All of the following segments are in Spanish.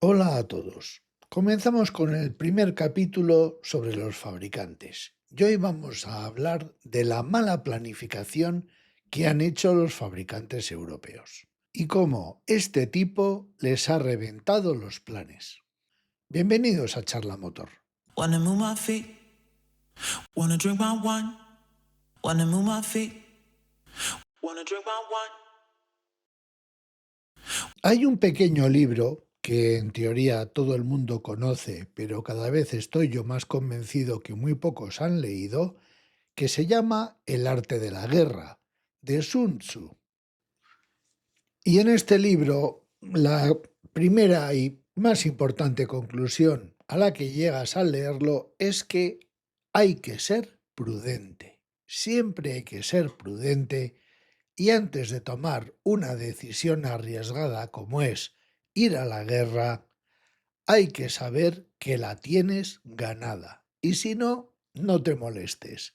Hola a todos. Comenzamos con el primer capítulo sobre los fabricantes. Y hoy vamos a hablar de la mala planificación que han hecho los fabricantes europeos y cómo este tipo les ha reventado los planes. Bienvenidos a Charla Motor. Wanna move my feet, wanna drink my wine, wanna move my feet, wanna drink my wine. Hay un pequeño libro que en teoría todo el mundo conoce, pero cada vez estoy yo más convencido que muy pocos han leído, que se llama El arte de la guerra, de Sun Tzu. Y en este libro, la primera y más importante conclusión a la que llegas al leerlo es que hay que ser prudente. Siempre hay que ser prudente y antes de tomar una decisión arriesgada como es ir a la guerra, hay que saber que la tienes ganada. Y si no, no te molestes,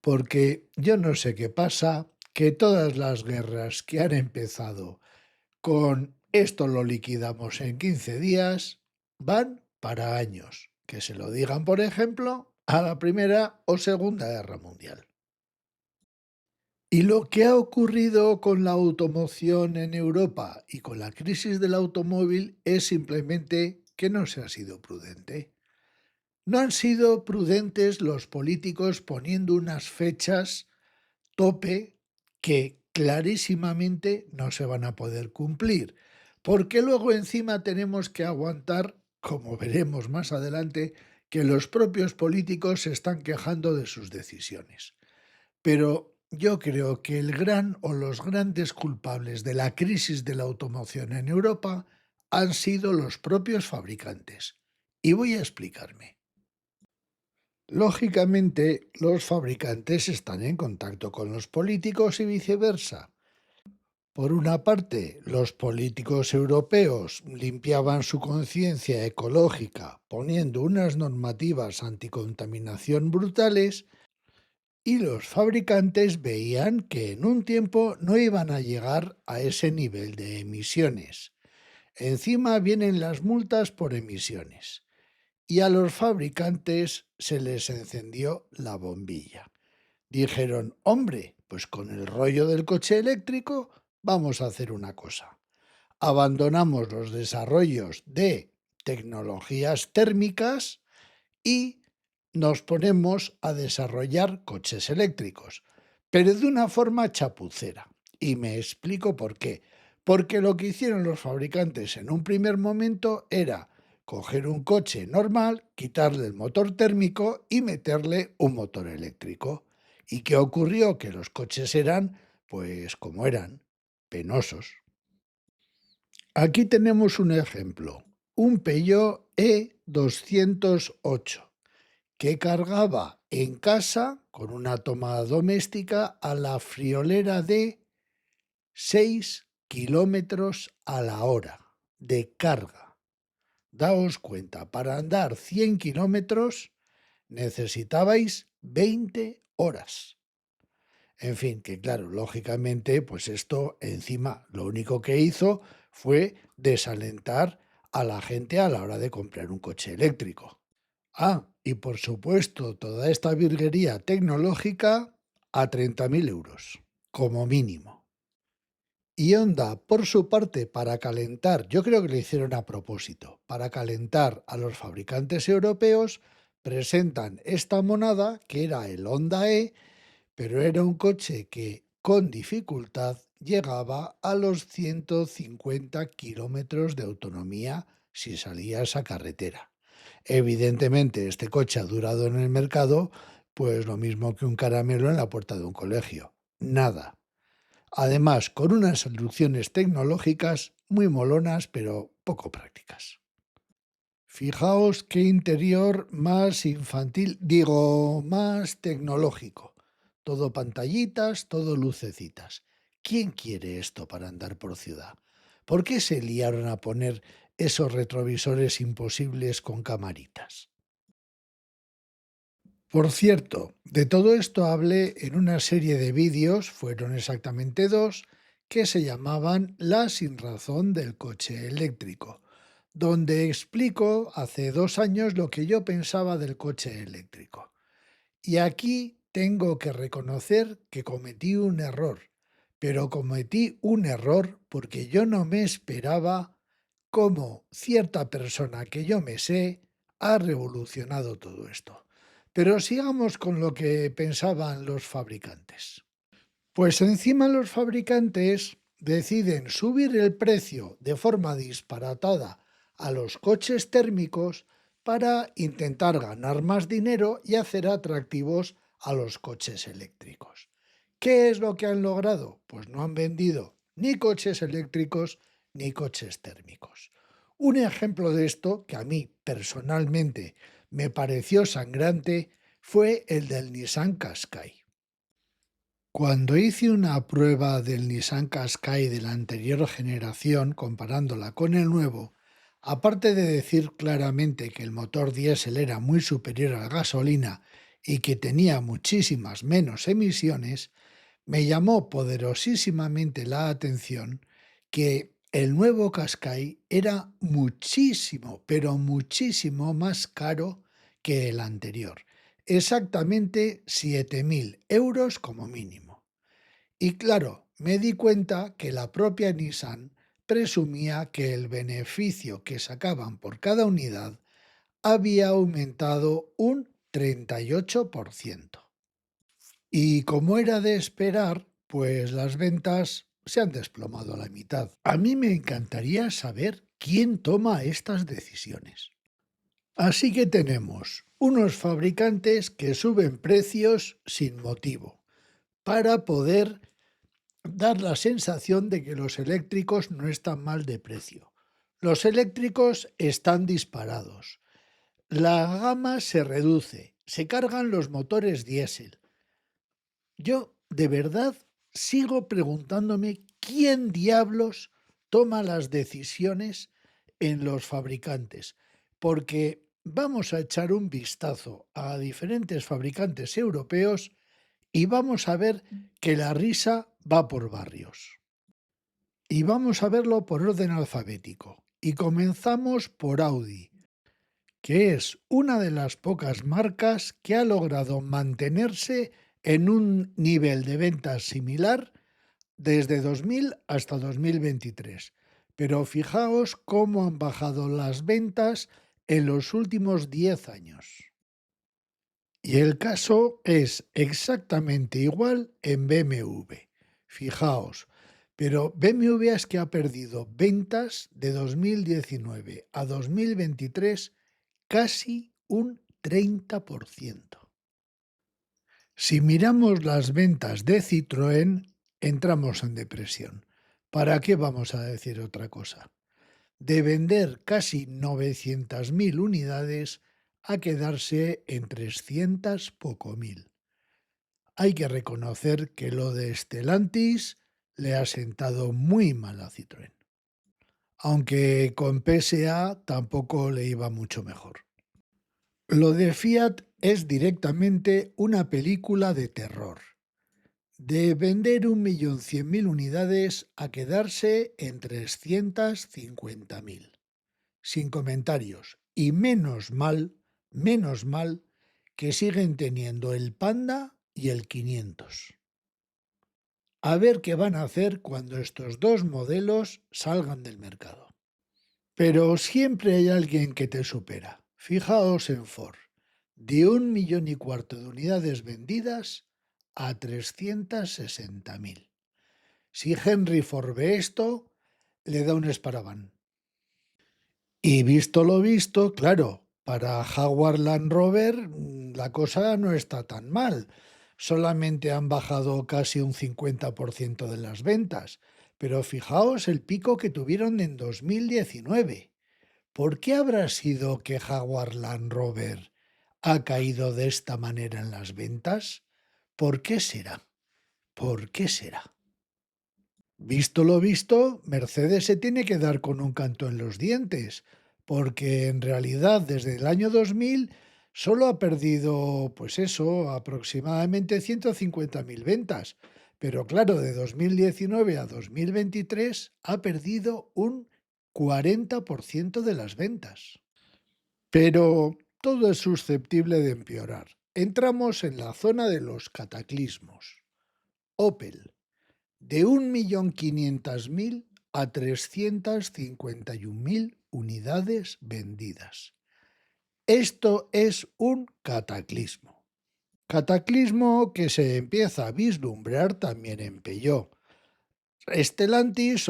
porque yo no sé qué pasa, que todas las guerras que han empezado con esto lo liquidamos en 15 días, van para años. Que se lo digan, por ejemplo, a la Primera o Segunda Guerra Mundial. Y lo que ha ocurrido con la automoción en Europa y con la crisis del automóvil es simplemente que no se ha sido prudente. No han sido prudentes los políticos poniendo unas fechas tope que clarísimamente no se van a poder cumplir, porque luego encima tenemos que aguantar, como veremos más adelante, que los propios políticos se están quejando de sus decisiones. Pero yo creo que el gran o los grandes culpables de la crisis de la automoción en Europa han sido los propios fabricantes. Y voy a explicarme. Lógicamente, los fabricantes están en contacto con los políticos y viceversa. Por una parte, los políticos europeos limpiaban su conciencia ecológica poniendo unas normativas anticontaminación brutales y los fabricantes veían que en un tiempo no iban a llegar a ese nivel de emisiones. Encima vienen las multas por emisiones y a los fabricantes se les encendió la bombilla. Dijeron, hombre, pues con el rollo del coche eléctrico vamos a hacer una cosa. Abandonamos los desarrollos de tecnologías térmicas y nos ponemos a desarrollar coches eléctricos, pero de una forma chapucera. Y me explico por qué. Porque lo que hicieron los fabricantes en un primer momento era coger un coche normal, quitarle el motor térmico y meterle un motor eléctrico. ¿Y qué ocurrió? Que los coches eran, pues como eran, penosos. Aquí tenemos un ejemplo, un Peugeot E208 que cargaba en casa con una toma doméstica a la friolera de 6 kilómetros a la hora de carga. Daos cuenta, para andar 100 kilómetros necesitabais 20 horas. En fin, que claro, lógicamente, pues esto encima lo único que hizo fue desalentar a la gente a la hora de comprar un coche eléctrico. Ah, y por supuesto, toda esta virguería tecnológica a 30.000 euros, como mínimo. Y Honda, por su parte, para calentar, yo creo que lo hicieron a propósito, para calentar a los fabricantes europeos, presentan esta monada, que era el Honda E, pero era un coche que con dificultad llegaba a los 150 kilómetros de autonomía si salías a carretera. Evidentemente, este coche ha durado en el mercado pues lo mismo que un caramelo en la puerta de un colegio. Nada. Además, con unas soluciones tecnológicas muy molonas, pero poco prácticas. Fijaos qué interior más infantil, digo, más tecnológico. Todo pantallitas, todo lucecitas. ¿Quién quiere esto para andar por ciudad? ¿Por qué se liaron a poner esos retrovisores imposibles con camaritas? Por cierto, de todo esto hablé en una serie de vídeos, fueron exactamente dos, que se llamaban La sinrazón del coche eléctrico, donde explico hace 2 años lo que yo pensaba del coche eléctrico. Y aquí tengo que reconocer que cometí un error, pero cometí un error porque yo no me esperaba cómo cierta persona que yo me sé ha revolucionado todo esto. Pero sigamos con lo que pensaban los fabricantes. Pues encima los fabricantes deciden subir el precio de forma disparatada a los coches térmicos para intentar ganar más dinero y hacer atractivos a los coches eléctricos. ¿Qué es lo que han logrado? Pues no han vendido ni coches eléctricos ni coches térmicos. Un ejemplo de esto, que a mí personalmente me pareció sangrante, fue el del Nissan Qashqai. Cuando hice una prueba del Nissan Qashqai de la anterior generación comparándola con el nuevo, aparte de decir claramente que el motor diésel era muy superior a la gasolina y que tenía muchísimas menos emisiones, me llamó poderosísimamente la atención que el nuevo Qashqai era muchísimo, pero muchísimo más caro que el anterior, exactamente 7.000 euros como mínimo. Y claro, me di cuenta que la propia Nissan presumía que el beneficio que sacaban por cada unidad había aumentado un 38%. Y como era de esperar, pues las ventas se han desplomado a la mitad. A mí me encantaría saber quién toma estas decisiones. Así que tenemos unos fabricantes que suben precios sin motivo para poder dar la sensación de que los eléctricos no están mal de precio. Los eléctricos están disparados. La gama se reduce, se cargan los motores diésel. Yo, de verdad, sigo preguntándome quién diablos toma las decisiones en los fabricantes, porque vamos a echar un vistazo a diferentes fabricantes europeos y vamos a ver que la risa va por barrios. Y vamos a verlo por orden alfabético. Y comenzamos por Audi, que es una de las pocas marcas que ha logrado mantenerse en un nivel de ventas similar desde 2000 hasta 2023. Pero fijaos cómo han bajado las ventas en los últimos 10 años. Y el caso es exactamente igual en BMW. Fijaos, pero BMW es que ha perdido ventas de 2019 a 2023 casi un 30%. Si miramos las ventas de Citroën, entramos en depresión. ¿Para qué vamos a decir otra cosa? De vender casi 900.000 unidades a quedarse en 300 poco mil. Hay que reconocer que lo de Stellantis le ha sentado muy mal a Citroën, aunque con PSA tampoco le iba mucho mejor. Lo de Fiat es directamente una película de terror. De vender 1.100.000 unidades a quedarse en 350.000. Sin comentarios. Y menos mal que siguen teniendo el Panda y el 500. A ver qué van a hacer cuando estos dos modelos salgan del mercado. Pero siempre hay alguien que te supera. Fijaos en Ford. De 1,5 millones de unidades vendidas a 360.000. Si Henry Ford ve esto, le da un esparaban. Y visto lo visto, claro, para Jaguar Land Rover la cosa no está tan mal. Solamente han bajado casi un 50% de las ventas. Pero fijaos el pico que tuvieron en 2019. ¿Por qué habrá sido que Jaguar Land Rover ha caído de esta manera en las ventas? ¿Por qué será? ¿Por qué será? Visto lo visto, Mercedes se tiene que dar con un canto en los dientes, porque en realidad desde el año 2000 solo ha perdido, pues eso, aproximadamente 150.000 ventas. Pero claro, de 2019 a 2023 ha perdido un 40% de las ventas. Pero todo es susceptible de empeorar. Entramos en la zona de los cataclismos. Opel, de 1.500.000 a 351.000 unidades vendidas. Esto es un cataclismo. Cataclismo que se empieza a vislumbrar también en Peugeot. Stellantis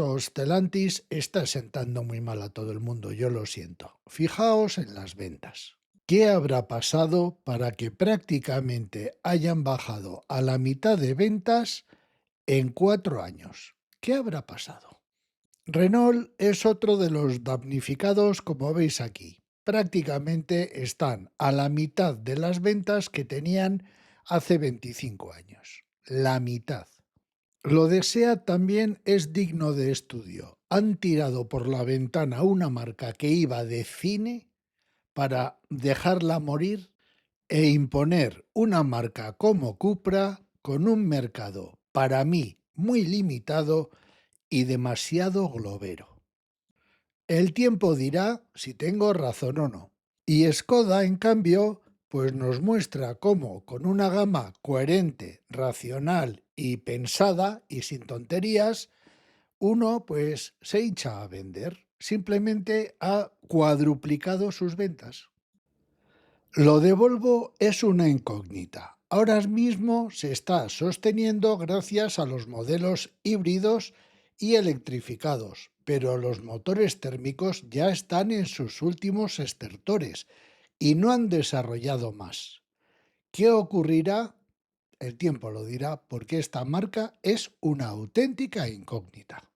está sentando muy mal a todo el mundo, yo lo siento. Fijaos en las ventas. ¿Qué habrá pasado para que prácticamente hayan bajado a la mitad de ventas en 4 años? ¿Qué habrá pasado? Renault es otro de los damnificados, como veis aquí. Prácticamente están a la mitad de las ventas que tenían hace 25 años. La mitad. Lo de SEAT también es digno de estudio. Han tirado por la ventana una marca que iba de cine para dejarla morir e imponer una marca como Cupra con un mercado, para mí, muy limitado y demasiado globero. El tiempo dirá si tengo razón o no. Y Skoda, en cambio, pues nos muestra cómo con una gama coherente, racional y pensada y sin tonterías, uno pues se hincha a vender. Simplemente ha cuadruplicado sus ventas. Lo de Volvo es una incógnita. Ahora mismo se está sosteniendo gracias a los modelos híbridos y electrificados, pero los motores térmicos ya están en sus últimos estertores y no han desarrollado más. ¿Qué ocurrirá? El tiempo lo dirá, porque esta marca es una auténtica incógnita.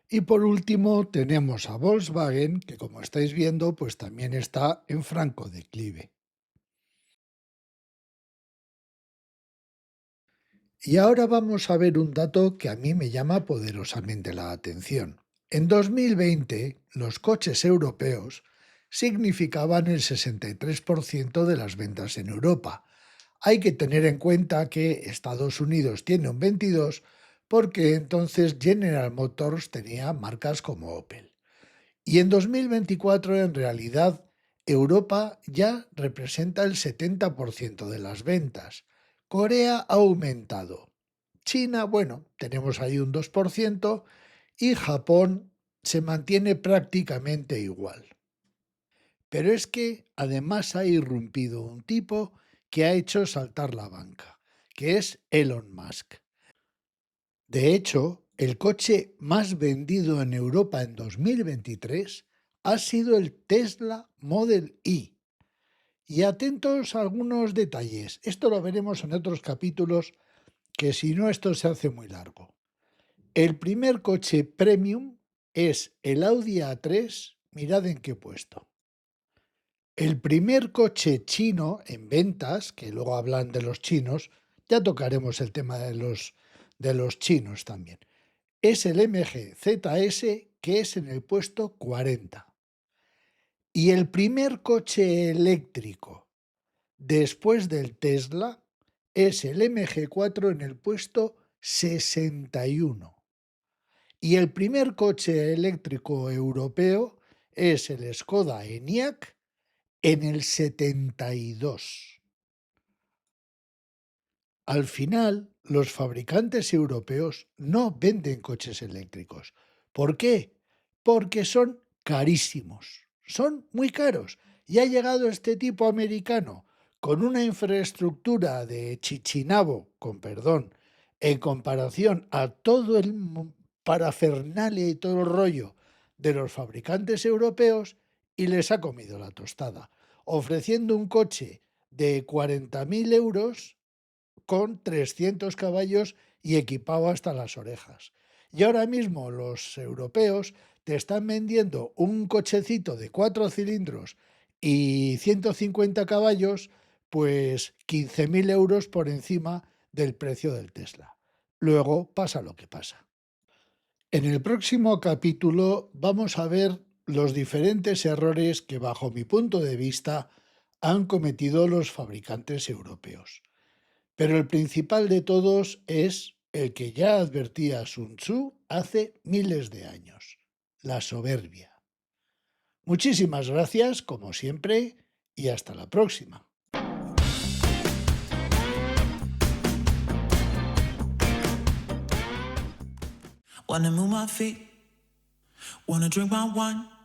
Y por último tenemos a Volkswagen, que como estáis viendo, pues también está en franco declive. Y ahora vamos a ver un dato que a mí me llama poderosamente la atención. En 2020, los coches europeos significaban el 63% de las ventas en Europa. Hay que tener en cuenta que Estados Unidos tiene un 22% porque entonces General Motors tenía marcas como Opel. Y en 2024, en realidad, Europa ya representa el 70% de las ventas. Corea ha aumentado. China, bueno, tenemos ahí un 2% y Japón se mantiene prácticamente igual. Pero es que además ha irrumpido un tipo que ha hecho saltar la banca, que es Elon Musk. De hecho, el coche más vendido en Europa en 2023 ha sido el Tesla Model Y. Y atentos a algunos detalles. Esto lo veremos en otros capítulos, que si no esto se hace muy largo. El primer coche premium es el Audi A3, mirad en qué puesto. El primer coche chino en ventas, que luego hablan de los chinos, ya tocaremos el tema de los chinos también, es el MG ZS, que es en el puesto 40. Y el primer coche eléctrico después del Tesla es el MG4 en el puesto 61. Y el primer coche eléctrico europeo es el Skoda Enyaq en el 72. Al final, los fabricantes europeos no venden coches eléctricos. ¿Por qué? Porque son carísimos. Son muy caros. Y ha llegado este tipo americano con una infraestructura de chichinabo, con perdón, en comparación a todo el parafernalia y todo el rollo de los fabricantes europeos y les ha comido la tostada, ofreciendo un coche de 40.000 euros con 300 caballos y equipado hasta las orejas. Y ahora mismo los europeos te están vendiendo un cochecito de 4 cilindros y 150 caballos, pues 15.000 euros por encima del precio del Tesla. Luego pasa lo que pasa. En el próximo capítulo vamos a ver los diferentes errores que, bajo mi punto de vista, han cometido los fabricantes europeos. Pero el principal de todos es el que ya advertía Sun Tzu hace miles de años. la soberbia. Muchísimas gracias, como siempre, y hasta la próxima. Wanna move my feet, wanna drink my wine.